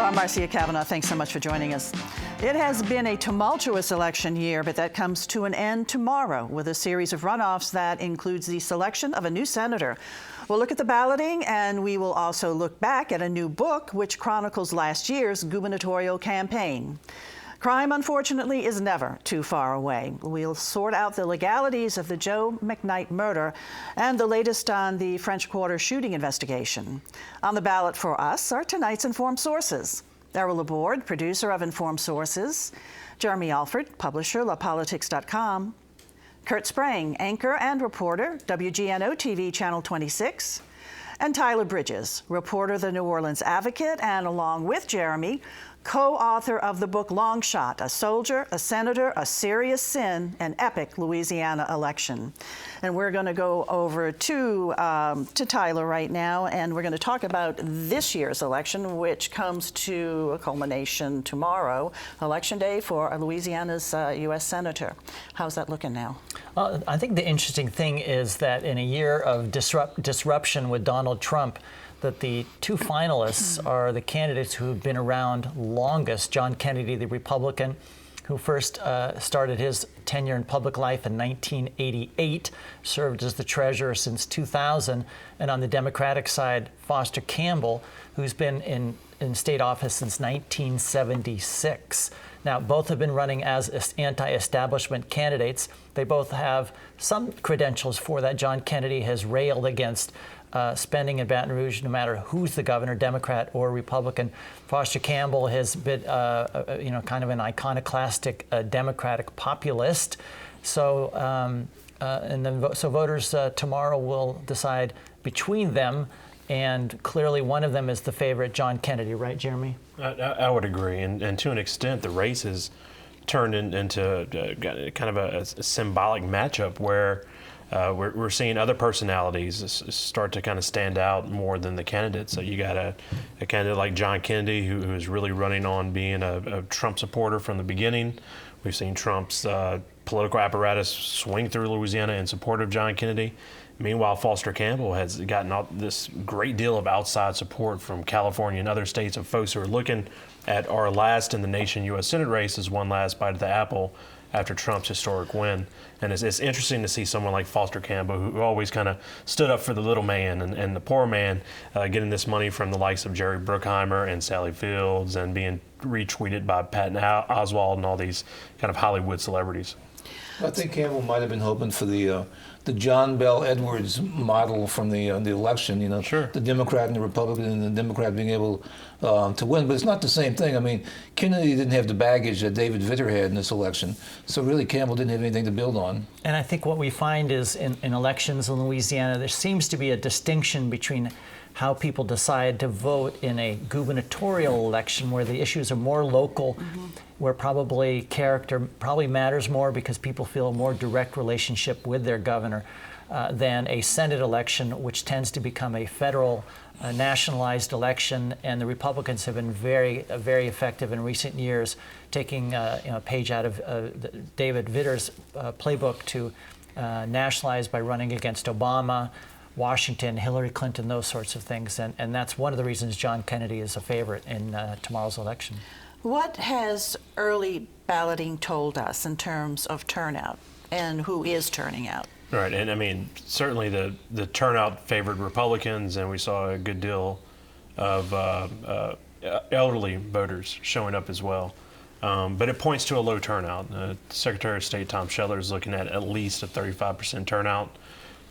I'm Marcia Cavanaugh. Thanks so much for joining us. It has been a tumultuous election year, but that comes to an end tomorrow with a series of runoffs that includes the selection of a new senator. We'll look at the balloting, and we will also look back at a new book which chronicles last year's gubernatorial campaign. Crime, unfortunately, is never too far away. We'll sort out the legalities of the Joe McKnight murder and the latest on the French Quarter shooting investigation. On the ballot for us are tonight's Informed Sources. Errol, Laborde, producer of Informed Sources. Jeremy Alford, publisher, LaPolitics.com. Curt Sprang, anchor and reporter, WGNO-TV Channel 26. And Tyler Bridges, reporter, The New Orleans Advocate, and along with Jeremy, co-author of the book Long Shot, A Soldier, a Senator, a Serious Sin, an Epic Louisiana Election. And we're going to go over to Tyler right now, and we're going to talk about this year's election, which comes to a culmination tomorrow, Election Day for Louisiana's U.S. Senator. How's that looking now? I think the interesting thing is that in a year of disruption with Donald Trump, that the two finalists are the candidates who've been around longest. John Kennedy, the Republican, who first started his tenure in public life in 1988, served as the treasurer since 2000. And on the Democratic side, Foster Campbell, who's been in state office since 1976. Now, both have been running as anti-establishment candidates. They both have some credentials for that. John Kennedy has railed against spending in Baton Rouge, no matter who's the governor, Democrat or Republican. Foster Campbell has been, kind of an iconoclastic Democratic populist. So, so voters tomorrow will decide between them, and clearly one of them is the favorite, John Kennedy, right, Jeremy? I would agree, and to an extent, the race has turned into kind of a symbolic matchup where we're seeing other personalities start to kind of stand out more than the candidates. So you got a candidate like John Kennedy, who is really running on being a Trump supporter from the beginning. We've seen Trump's political apparatus swing through Louisiana in support of John Kennedy. Meanwhile, Foster Campbell has gotten this great deal of outside support from California and other states of folks who are looking at our last in the nation U.S. Senate race as one last bite of the apple after Trump's historic win. And it's interesting to see someone like Foster Campbell, who always kind of stood up for the little man and the poor man, getting this money from the likes of Jerry Bruckheimer and Sally Fields and being retweeted by Patton Oswalt and all these kind of Hollywood celebrities. I think Campbell might have been hoping for the John Bell Edwards model from the election, Sure. The Democrat and the Republican, and the Democrat being able to win. But it's not the same thing. I mean, Kennedy didn't have the baggage that David Vitter had in this election, so really Campbell didn't have anything to build on. And I think what we find is in elections in Louisiana, there seems to be a distinction between how people decide to vote in a gubernatorial election where the issues are more local, where probably character probably matters more because people feel a more direct relationship with their governor, than a Senate election, which tends to become a federal, nationalized election. And the Republicans have been very, very effective in recent years, taking a page out of David Vitter's playbook to nationalize by running against Obama, Washington, Hillary Clinton, those sorts of things. And that's one of the reasons John Kennedy is a favorite in tomorrow's election. What has early balloting told us in terms of turnout and who is turning out? Right, and I mean, certainly the turnout favored Republicans, and we saw a good deal of elderly voters showing up as well. But it points to a low turnout. Secretary of State Tom Scheller is looking at least a 35% turnout.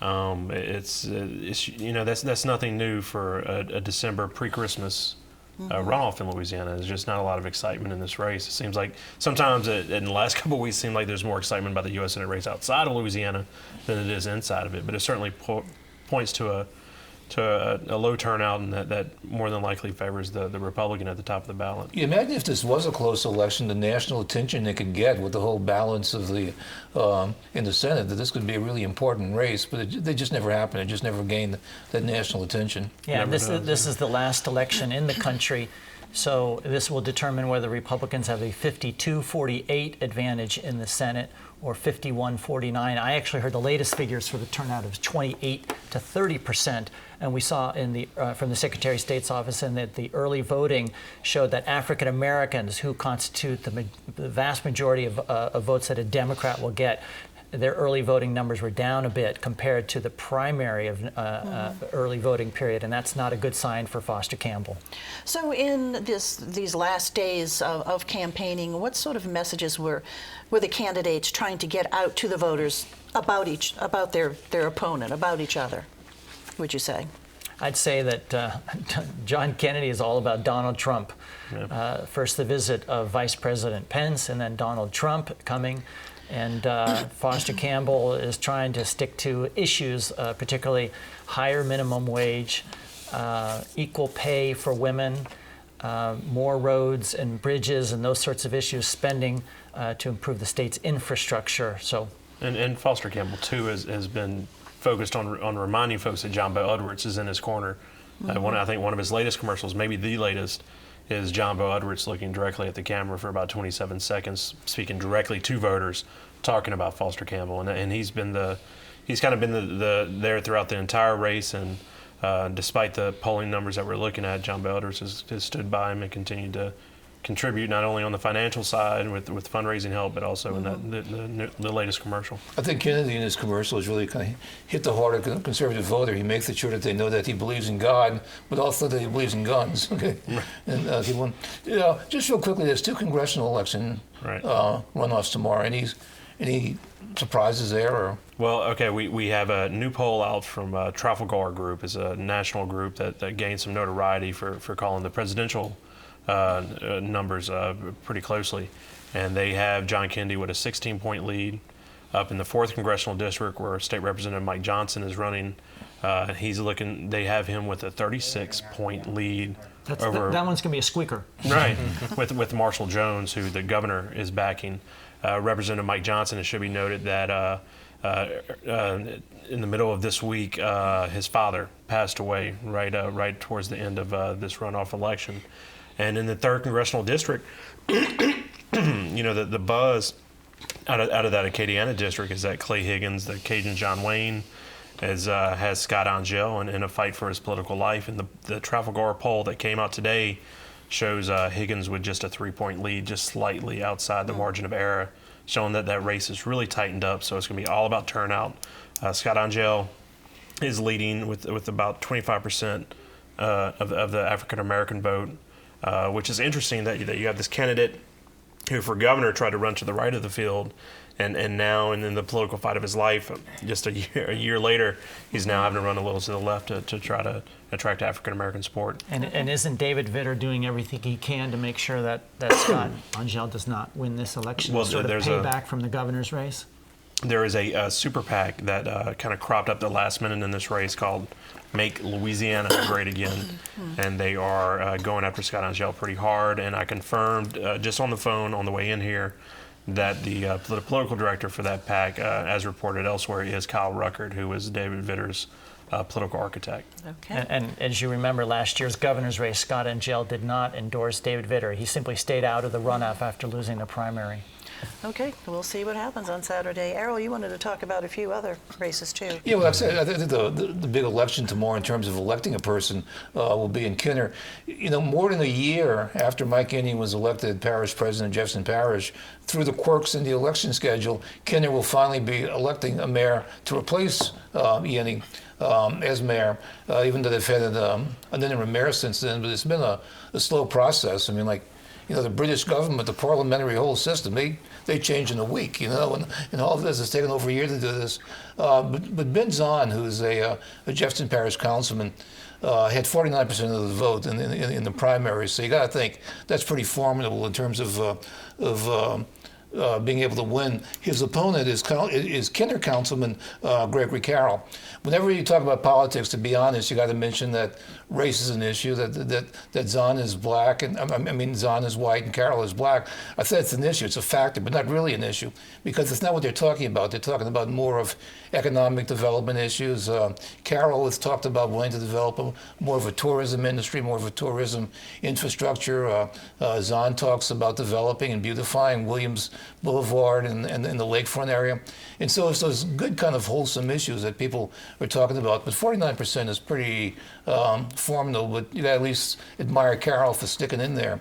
It's that's nothing new for a December pre-Christmas runoff in Louisiana. There's just not a lot of excitement in this race. It seems like sometimes in the last couple of weeks, it seemed like there's more excitement about the U.S. Senate race outside of Louisiana than it is inside of it. But it certainly points to a low turnout, and that more than likely favors the Republican at the top of the ballot. You imagine if this was a close election, the national attention they could get with the whole balance of the in the Senate, that this could be a really important race, but they just never happened. It just never gained that national attention. Yeah, this is the last election in the country, so this will determine whether Republicans have a 52-48 advantage in the Senate or 51-49. I actually heard the latest figures for the turnout of 28 to 30%, and we saw in the from the Secretary of State's office and that the early voting showed that African Americans, who constitute the vast majority of votes that a Democrat will get, their early voting numbers were down a bit compared to the primary of early voting period, and that's not a good sign for Foster Campbell. So in these last days of campaigning, what sort of messages were the candidates trying to get out to the voters about their opponent, about each other, would you say? I'd say that John Kennedy is all about Donald Trump. Yep. First the visit of Vice President Pence, and then Donald Trump coming. And Foster Campbell is trying to stick to issues, particularly higher minimum wage, equal pay for women, more roads and bridges and those sorts of issues, spending to improve the state's infrastructure. So, and Foster Campbell too has been focused on reminding folks that John Bel Edwards is in his corner. I think one of his latest commercials, maybe the latest, is John Bel Edwards looking directly at the camera for about 27 seconds, speaking directly to voters, talking about Foster Campbell, and he's kind of been there throughout the entire race, and despite the polling numbers that we're looking at, John Bel Edwards has stood by him and continued to contribute not only on the financial side with fundraising help, but also in the latest commercial. I think Kennedy in his commercial has really kind of hit the heart of the conservative voter. He makes it sure that they know that he believes in God, but also that he believes in guns. Okay, right. And he won. Just real quickly, there's 2 congressional election runoffs tomorrow. Any surprises there? Or? Well, okay, we have a new poll out from Trafalgar Group. It's a national group that gained some notoriety for calling the presidential numbers pretty closely, and they have John Kennedy with a 16-point lead up in the 4th congressional district, where State Representative Mike Johnson is running. They have him with a 36-point lead. Over that one's gonna be a squeaker, right? with Marshall Jones, who the governor is backing. Representative Mike Johnson, it should be noted that in the middle of this week, his father passed away right towards the end of this runoff election. And in the 3rd congressional district, the buzz out of that Acadiana district is that Clay Higgins, the Cajun John Wayne, has Scott Angel in a fight for his political life. And the Trafalgar poll that came out today shows Higgins with just a 3-point lead, just slightly outside the margin of error, showing that race is really tightened up. So it's going to be all about turnout. Scott Angel is leading with about 25% of the African American vote. Which is interesting that you have this candidate who for governor tried to run to the right of the field, and now in the political fight of his life, just a year later, he's now having to run a little to the left to try to attract African American support. And isn't David Vitter doing everything he can to make sure that Scott Angel does not win this election? Well, sort of payback from the governor's race? There is a super PAC that kind of cropped up the last minute in this race called Make Louisiana Great Again, and they are going after Scott Angel pretty hard. And I confirmed just on the phone on the way in here that the political director for that PAC, as reported elsewhere, is Kyle Ruckert, who is David Vitter's political architect. Okay. And as you remember, last year's governor's race, Scott Angel did not endorse David Vitter. He simply stayed out of the runoff after losing the primary. Okay, we'll see what happens on Saturday. Errol, you wanted to talk about a few other races too. Yeah, well, I think the big election tomorrow in terms of electing a person will be in Kinner. More than a year after Mike Innie was elected Parish president of Jefferson Parish, through the quirks in the election schedule, Kinner will finally be electing a mayor to replace Innie as mayor, even though they've had an interim mayor since then, but it's been a slow process. I mean, the British government, the parliamentary whole system, they change in a week, and all of this has taken over a year to do this. But Ben Zahn, who's a Jefferson Parish councilman, had 49% of the vote in the primary. So you got to think that's pretty formidable in terms of being able to win. His opponent is Kinner councilman Gregory Carroll. Whenever you talk about politics, to be honest, you got to mention that race is an issue, that Zahn is black, and I mean Zahn is white and Carroll is black. I said it's an issue, it's a factor, but not really an issue, because it's not what they're talking about. They're talking about more of economic development issues. Carroll has talked about wanting to develop more of a tourism industry, more of a tourism infrastructure. Zahn talks about developing and beautifying Williams Boulevard and the lakefront area. And so it's those good kind of wholesome issues that people are talking about. But 49% is pretty formidable, but you got to at least admire Carroll for sticking in there.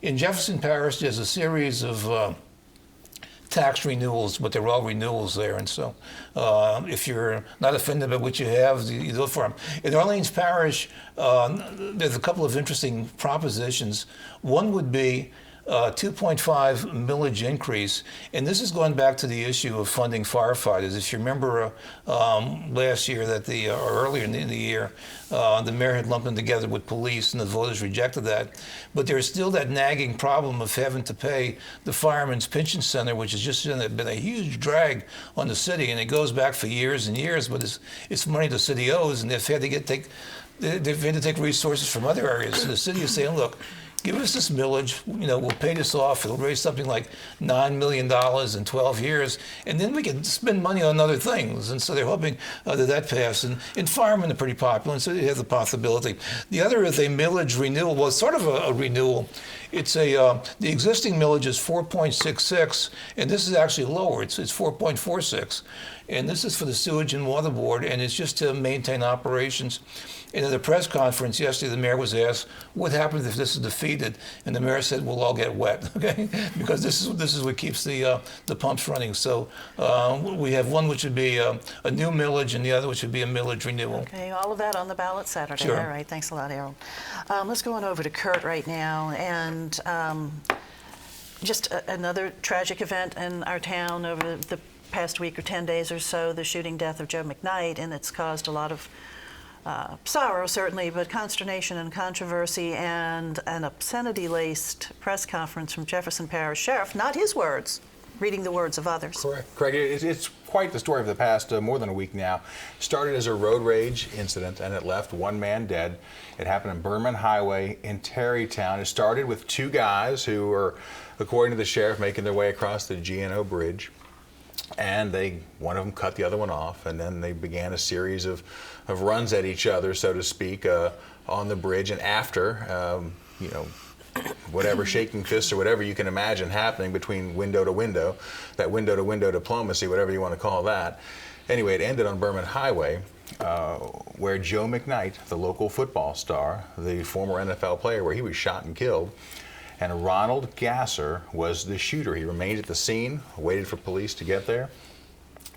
In Jefferson Parish, there's a series of tax renewals, but they're all renewals there. And so if you're not offended by what you have, you do it for them. In Orleans Parish, there's a couple of interesting propositions. One would be 2.5 millage increase, and this is going back to the issue of funding firefighters. If you remember last year or earlier in the year, the mayor had lumped them together with police, and the voters rejected that. But there's still that nagging problem of having to pay the Fireman's Pension Center, which has just been a huge drag on the city, and it goes back for years and years. But it's money the city owes, and they've had to take resources from other areas. So the city is saying, look, give us this millage, we'll pay this off. It'll raise something like $9 million in 12 years, and then we can spend money on other things. And so they're hoping that passes. And firemen are pretty popular, and so they have the possibility. The other is a millage renewal. Well, it's sort of a renewal. It's the existing millage is 4.66, and this is actually lower. It's 4.46. And this is for the Sewage and Water Board, and it's just to maintain operations. And at the press conference yesterday, the mayor was asked, what happens if this is defeated? And the mayor said, we'll all get wet, okay? Because this is what keeps the pumps running. So we have one which would be a new millage, and the other which would be a millage renewal. Okay, all of that on the ballot Saturday. Sure. All right, thanks a lot, Errol. Let's go on over to Curt right now. And just another tragic event in our town over the past week or 10 days or so, the shooting death of Joe McKnight, and it's caused a lot of sorrow, certainly, but consternation and controversy, and an obscenity-laced press conference from Jefferson Parish Sheriff, not his words, reading the words of others. Correct. Craig, it's quite the story of the past more than a week now. Started as a road rage incident, and it left one man dead. It happened in Bourbon Highway in Terrytown. It started with two guys who were, according to the sheriff, making their way across the GNO bridge. And one of them cut the other one off, and then they began a series of runs at each other, so to speak, on the bridge. And after, whatever shaking fists or whatever you can imagine happening between window to window, that window-to-window diplomacy, whatever you want to call that. Anyway, it ended on Bourbon Highway, where Joe McKnight, the local football star, the former NFL player, where he was shot and killed. And Ronald Gasser was the shooter. He remained at the scene, waited for police to get there,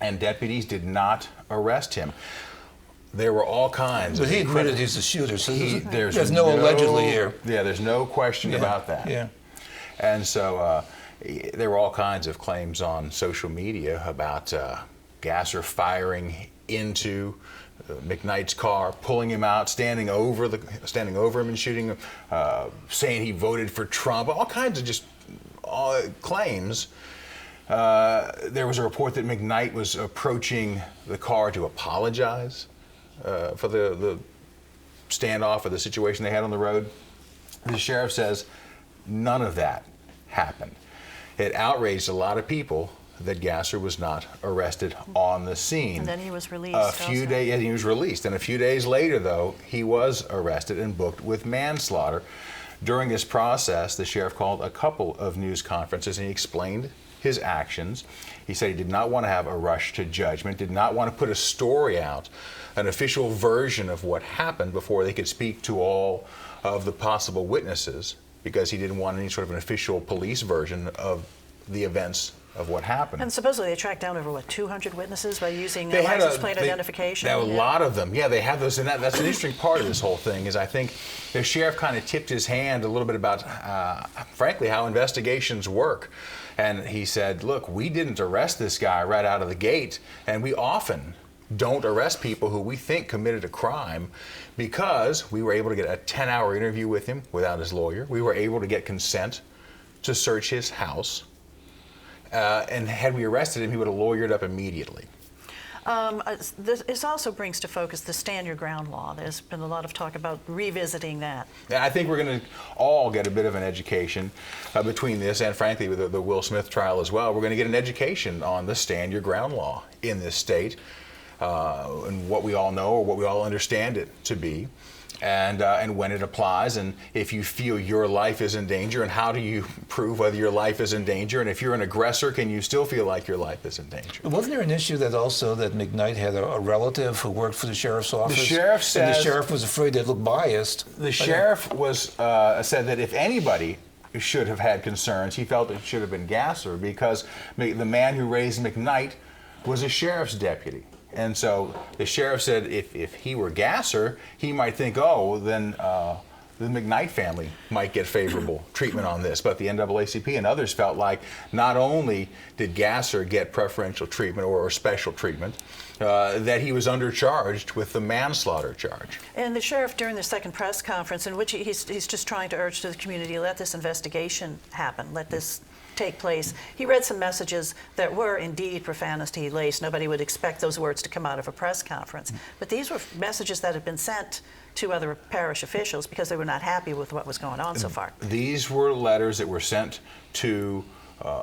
and deputies did not arrest him. There were all kinds. But he admitted he's the shooter, so there's no allegedly here. Yeah, there's no question about that. Yeah. And so there were all kinds of claims on social media about Gasser firing into McKnight's car, pulling him out, standing over him and shooting him, saying he voted for Trump, all kinds of just claims. There was a report that McKnight was approaching the car to apologize for the standoff or the situation they had on the road. The sheriff says none of that happened. It outraged a lot of people that Gasser was not arrested on the scene. And then he was released. He was released. And a few days later, though, he was arrested and booked with manslaughter. During this process, the sheriff called a couple of news conferences, and he explained his actions. He said he did not want to have a rush to judgment, did not want to put a story out, an official version of what happened before they could speak to all of the possible witnesses, because he didn't want any sort of an official police version of the events of what happened. And supposedly they tracked down over, 200 witnesses by using license plate identification? A lot of them. Yeah, they have those, and that's an interesting part of this whole thing, is I think the sheriff kind of tipped his hand a little bit about, frankly, how investigations work. And he said, look, we didn't arrest this guy right out of the gate, and we often don't arrest people who we think committed a crime, because we were able to get a 10-hour interview with him without his lawyer. We were able to get consent to search his house. And had we arrested him, he would have lawyered up immediately. This also brings to focus the stand your ground law. There's been a lot of talk about revisiting that. Yeah, I think we're going to all get a bit of an education between this and, frankly, with the Will Smith trial as well. We're going to get an education on the stand your ground law in this state and what we all know or what we all understand it to be. And when it applies, and if you feel your life is in danger, and how do you prove whether your life is in danger? And if you're an aggressor, can you still feel like your life is in danger? Wasn't there an issue that also that McKnight had a relative who worked for the sheriff's office? The sheriff said, and the sheriff was afraid they'd look biased. The sheriff was said that if anybody should have had concerns, he felt it should have been Gasser, because the man who raised McKnight was a sheriff's deputy. And so the sheriff said if he were Gasser, he might think, oh, then the McKnight family might get favorable treatment on this. But the NAACP and others felt like not only did Gasser get preferential treatment or special treatment, that he was undercharged with the manslaughter charge. And the sheriff, during the second press conference, in which he's just trying to urge to the community, let this investigation happen, let this take place. He read some messages that were indeed profanity-laced. Nobody would expect those words to come out of a press conference. But these were messages that had been sent to other parish officials because they were not happy with what was going on so far. These were letters that were sent to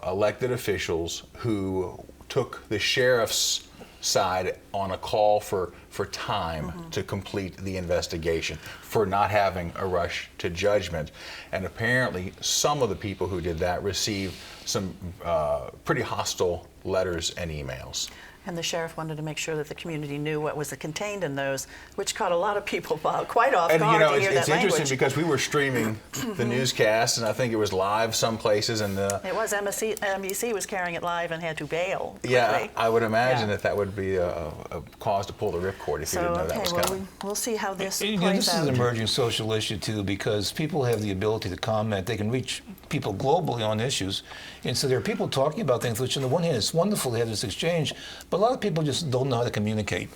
elected officials who took the sheriff's side on a call for time to complete the investigation, for not having a rush to judgment. And apparently some of the people who did that received some pretty hostile letters and emails. And the sheriff wanted to make sure that the community knew what was contained in those, which caught a lot of people quite off guard to hear that language. And it's interesting because we were streaming the newscast, and I think it was live some places, and it was NBC was carrying it live and had to bail quickly. Yeah, I would imagine that would be a cause to pull the ripcord if you didn't know that was coming. We'll see how this plays out. This is an emerging social issue too, because people have the ability to comment. They can reach people globally on issues, and so there are people talking about things. Which, on the one hand, it's wonderful to have this exchange. But a lot of people just don't know how to communicate,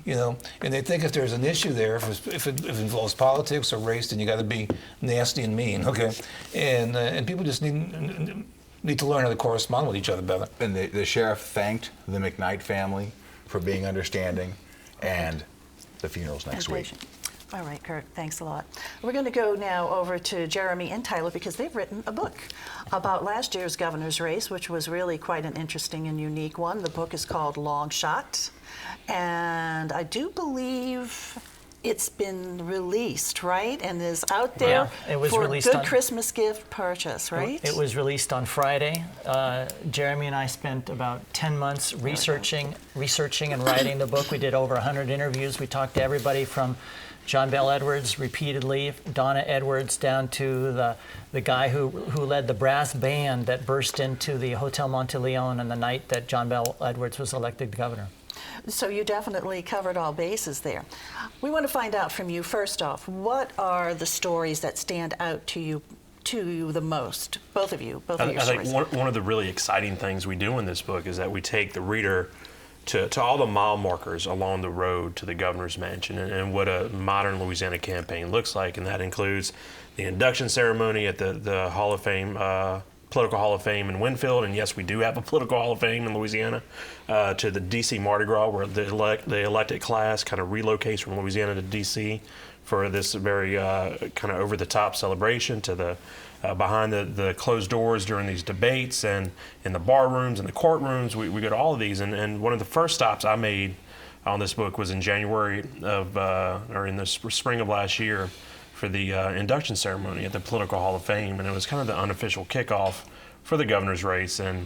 you know, and they think if there's an issue there, if it involves politics or race, then you got to be nasty and mean, okay? And people just need to learn how to correspond with each other better. And the sheriff thanked the McKnight family for being understanding, and the funeral's next week. All right, Curt, thanks a lot. We're going to go now over to Jeremy and Tyler because they've written a book about last year's governor's race, which was really quite an interesting and unique one. The book is called Long Shot, and I do believe it's been released, right? And is out there for a good Christmas gift purchase, right? It was released on Friday. Jeremy and I spent about 10 months researching and writing the book. We did over 100 interviews. We talked to everybody from John Bell Edwards repeatedly, Donna Edwards, down to the guy who led the brass band that burst into the Hotel Monteleone on the night that John Bell Edwards was elected governor. So you definitely covered all bases there. We want to find out from you, first off, what are the stories that stand out to you the most? Both of your stories. I think one of the really exciting things we do in this book is that we take the reader to all the mile markers along the road to the governor's mansion and what a modern Louisiana campaign looks like, and that includes the induction ceremony at the Hall of Fame, Political Hall of Fame in Winfield, and yes, we do have a Political Hall of Fame in Louisiana, to the D.C. Mardi Gras, where the elected class kind of relocates from Louisiana to D.C. for this very kind of over-the-top celebration, to the behind the closed doors during these debates, and in the bar rooms and the courtrooms. We go to all of these, and one of the first stops I made on this book was in January or in the spring of last year for the induction ceremony at the Political Hall of Fame, and it was kind of the unofficial kickoff for the governor's race, and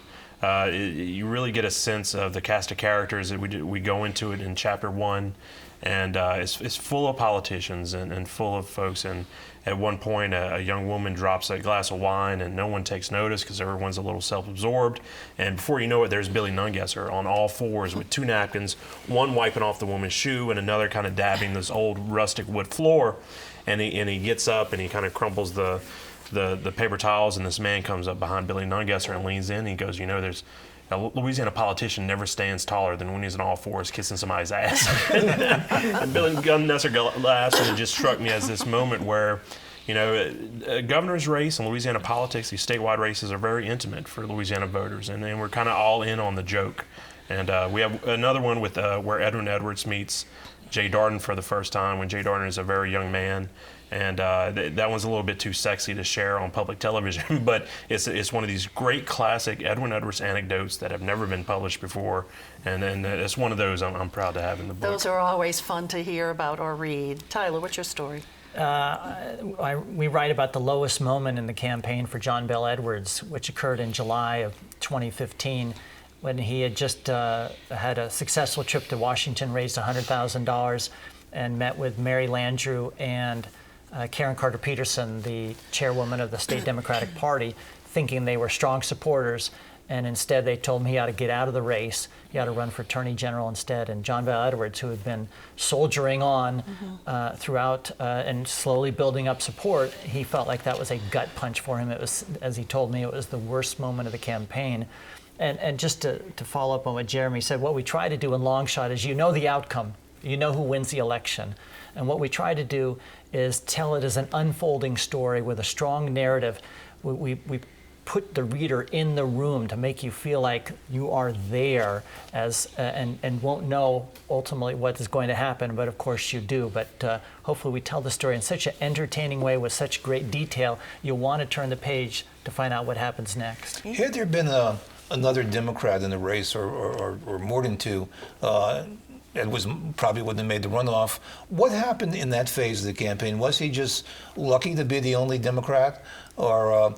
you really get a sense of the cast of characters that we go into it in chapter 1, and it's full of politicians and full of folks. And at one point, a young woman drops a glass of wine, and no one takes notice because everyone's a little self-absorbed. And before you know it, there's Billy Nungesser on all fours with 2 napkins, one wiping off the woman's shoe and another kind of dabbing this old rustic wood floor. And he gets up and he kind of crumples the paper towels, and this man comes up behind Billy Nungesser and leans in. And he goes, you know, there's a Louisiana politician never stands taller than when he's on all fours kissing somebody's ass. And Billy Nungesser laughs, and it just struck me as this moment where, you know, a governor's race and Louisiana politics, these statewide races are very intimate for Louisiana voters, and we're kind of all in on the joke. And we have another one with where Edwin Edwards meets Jay Darden for the first time, when Jay Darden is a very young man. And that one's a little bit too sexy to share on public television, but it's one of these great classic Edwin Edwards anecdotes that have never been published before, and it's one of those I'm proud to have in the book. Those are always fun to hear about or read. Tyler, what's your story? We write about the lowest moment in the campaign for John Bel Edwards, which occurred in July of 2015, when he had just had a successful trip to Washington, raised $100,000, and met with Mary Landrieu and Karen Carter Peterson, the chairwoman of the state Democratic Party, thinking they were strong supporters. And instead, they told him he ought to get out of the race. He ought to run for Attorney General instead. And John Bel Edwards, who had been soldiering on throughout and slowly building up support, he felt like that was a gut punch for him. It was, as he told me, it was the worst moment of the campaign. And just to follow up on what Jeremy said, what we try to do in long shot is, you know the outcome. You know who wins the election. And what we try to do is tell it as an unfolding story with a strong narrative. We put the reader in the room to make you feel like you are there and won't know ultimately what is going to happen, but of course you do. But hopefully we tell the story in such an entertaining way with such great detail, you'll want to turn the page to find out what happens next. Had there been another Democrat in the race, or more than two, it was probably wouldn't have made the runoff. What happened in that phase of the campaign? Was he just lucky to be the only Democrat, or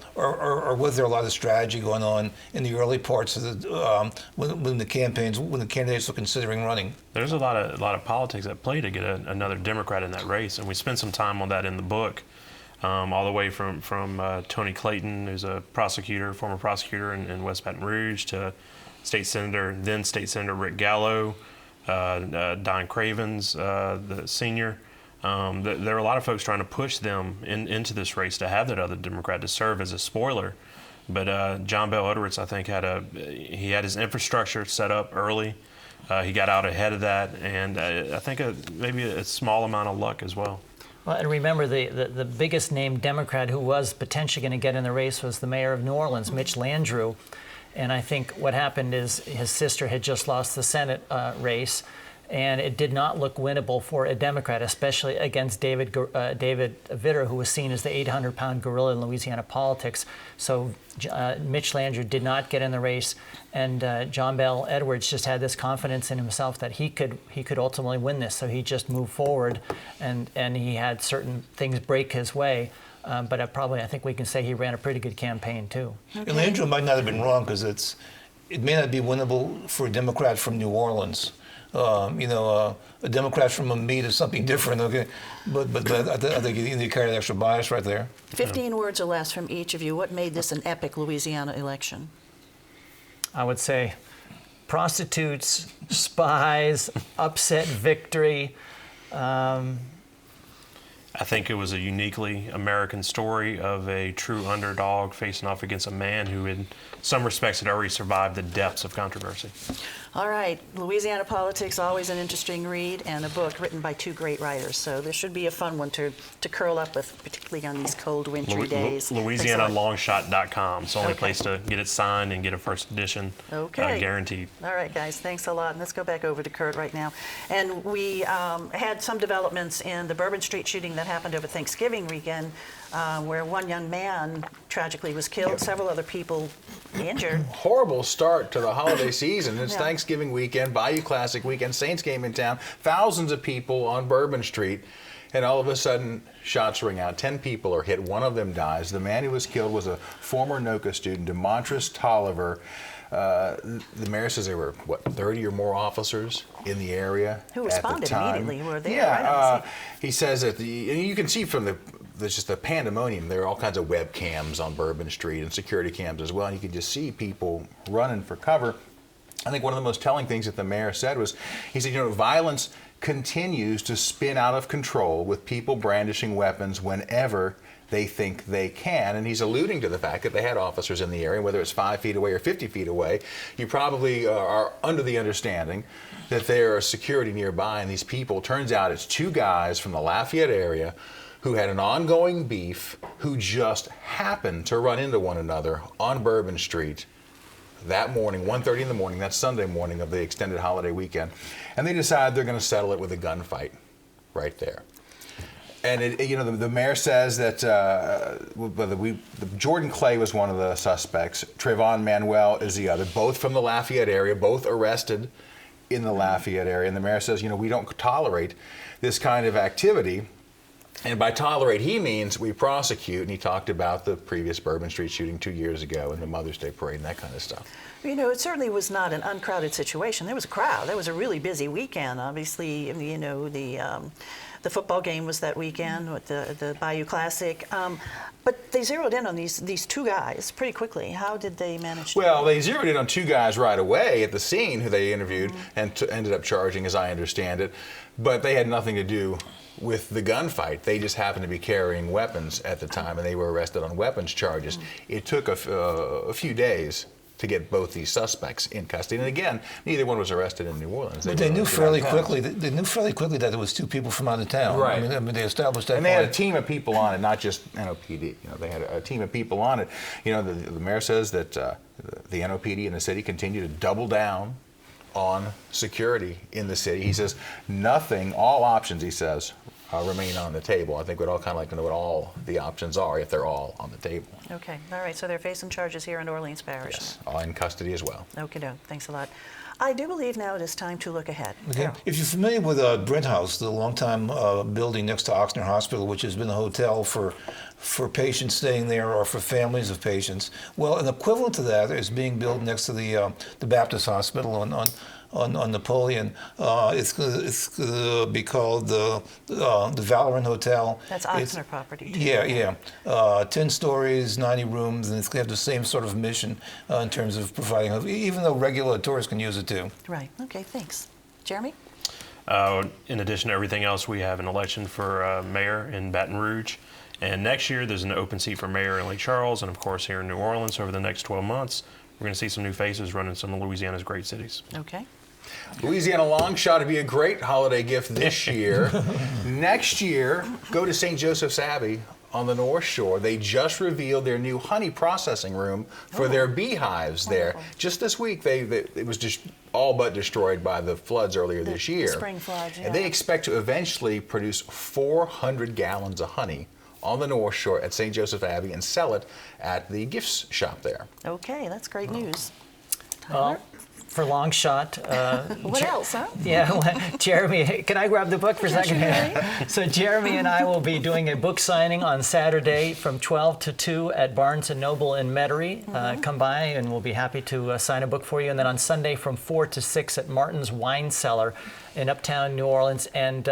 was there a lot of strategy going on in the early parts of the when the candidates were considering running? There's a lot of politics at play to get another Democrat in that race, and we spent some time on that in the book, all the way from Tony Clayton, who's a former prosecutor in West Baton Rouge, to then State Senator Rick Gallo. Don Cravens, the senior. There are a lot of folks trying to push them into this race to have that other Democrat to serve as a spoiler. But John Bel Edwards, I think, he had his infrastructure set up early. He got out ahead of that, and I think maybe a small amount of luck as well. Well, and remember, the biggest named Democrat who was potentially going to get in the race was the mayor of New Orleans, Mitch Landrieu. And I think what happened is his sister had just lost the Senate race, and it did not look winnable for a Democrat, especially against David Vitter, who was seen as the 800-pound gorilla in Louisiana politics. So Mitch Landrieu did not get in the race, and John Bel Edwards just had this confidence in himself that he could ultimately win this. So he just moved forward, and he had certain things break his way. But I think we can say he ran a pretty good campaign too. Okay. And Landrieu might not have been wrong, because it may not be winnable for a Democrat from New Orleans. A Democrat from a meat is something different, okay? But I think you carry an extra bias right there. 15 words or less from each of you. What made this an epic Louisiana election? I would say prostitutes, spies, upset victory. I think it was a uniquely American story of a true underdog facing off against a man who, in some respects, had already survived the depths of controversy. All right, Louisiana politics, always an interesting read, and a book written by two great writers. So this should be a fun one to curl up with, particularly on these cold, wintry days. LouisianaLongshot.com. It's the only place to get it signed and get a first edition, guaranteed. All right, guys, thanks a lot. And let's go back over to Curt right now. And we had some developments in the Bourbon Street shooting that happened over Thanksgiving weekend, where one young man tragically was killed, several other people injured. Horrible start to the holiday season. It's Thanksgiving weekend, Bayou Classic weekend, Saints game in town, thousands of people on Bourbon Street, and all of a sudden, shots ring out. 10 people are hit. One of them dies. The man who was killed was a former NOCA student, DeMontrus Tolliver. The mayor says there were, 30 or more officers in the area who responded immediately, who were there. Yeah, he says that and you can see from there's just a pandemonium. There are all kinds of webcams on Bourbon Street and security cams as well, and you can just see people running for cover. I think one of the most telling things that the mayor said was, he said, violence continues to spin out of control with people brandishing weapons whenever they think they can. And he's alluding to the fact that they had officers in the area, whether it's 5 feet away or 50 feet away. You probably are under the understanding that there are security nearby, and these people, turns out it's two guys from the Lafayette area who had an ongoing beef, who just happened to run into one another on Bourbon Street. that morning, 1:30 in the morning, that Sunday morning of the extended holiday weekend, and they decide they're going to settle it with a gunfight right there. And the mayor says that Jordan Clay was one of the suspects. Trayvon Manuel is the other. Both from the Lafayette area, both arrested in the Lafayette area. And the mayor says, we don't tolerate this kind of activity. And by tolerate, he means we prosecute. And he talked about the previous Bourbon Street shooting 2 years ago and the Mother's Day parade and that kind of stuff. It certainly was not an uncrowded situation. There was a crowd. There was a really busy weekend. Obviously, the football game was that weekend with the Bayou Classic. But they zeroed in on these two guys pretty quickly. How did they manage to? Well, they zeroed in on two guys right away at the scene who they interviewed and ended up charging, as I understand it. But they had nothing to do with the gunfight. They just happened to be carrying weapons at the time, and they were arrested on weapons charges. It took a few days to get both these suspects in custody. And again, neither one was arrested in New Orleans. But they knew fairly quickly. They knew fairly quickly that it was two people from out of town. Right. I mean, they established that. And they had a team of people on it, not just NOPD. They had a team of people on it. The mayor says that the NOPD in the city continue to double down on security in the city. He says all options, he says, remain on the table. I think we'd all kind of like to know what all the options are if they're all on the table. Okay, all right, so they're facing charges here in Orleans Parish. Yes, all in custody as well. Okay, thanks a lot. I do believe now it is time to look ahead. Okay. Errol. If you're familiar with Brent House, the longtime building next to Oxnard Hospital, which has been a hotel for patients staying there or for families of patients, well, an equivalent to that is being built next to the Baptist Hospital on Napoleon. It's going to be called the Valoran Hotel. That's Oxnard property, too. Yeah. 10 stories, 90 rooms, and it's going to have the same sort of mission in terms of providing, even though regular tourists can use it too. Right, okay, thanks. Jeremy? In addition to everything else, we have an election for mayor in Baton Rouge. And next year, there's an open seat for mayor in Lake Charles, and of course here in New Orleans over the next 12 months. We're going to see some new faces running some of Louisiana's great cities. Okay. Louisiana long shot to be a great holiday gift this year. Next year, go to St. Joseph's Abbey on the North Shore. They just revealed their new honey processing room for their beehives there. Just this week, it was just all but destroyed by the floods earlier this year. The spring floods, yeah. And they expect to eventually produce 400 gallons of honey on the North Shore at St. Joseph's Abbey and sell it at the gifts shop there. Okay, that's great news. Well, for long shot. What else, huh? Yeah, Jeremy, can I grab the book for a second? So Jeremy and I will be doing a book signing on Saturday from 12 to 2 at Barnes & Noble in Metairie. Come by and we'll be happy to sign a book for you. And then on Sunday from 4 to 6 at Martin's Wine Cellar in Uptown New Orleans. And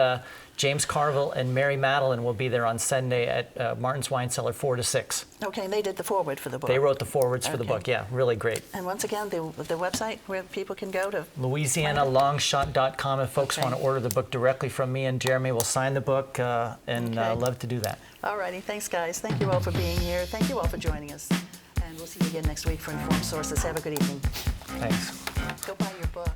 James Carville and Mary Madeline will be there on Sunday at Martin's Wine Cellar 4 to 6. Okay, and they did the foreword for the book. They wrote the forewords for the book, yeah, really great. And once again, the website where people can go to? LouisianaLongshot.com. If folks want to order the book directly from me and Jeremy, we'll sign the book and love to do that. All righty, thanks guys. Thank you all for being here. Thank you all for joining us. And we'll see you again next week for Informed Sources. Have a good evening. Thanks. Go buy your book.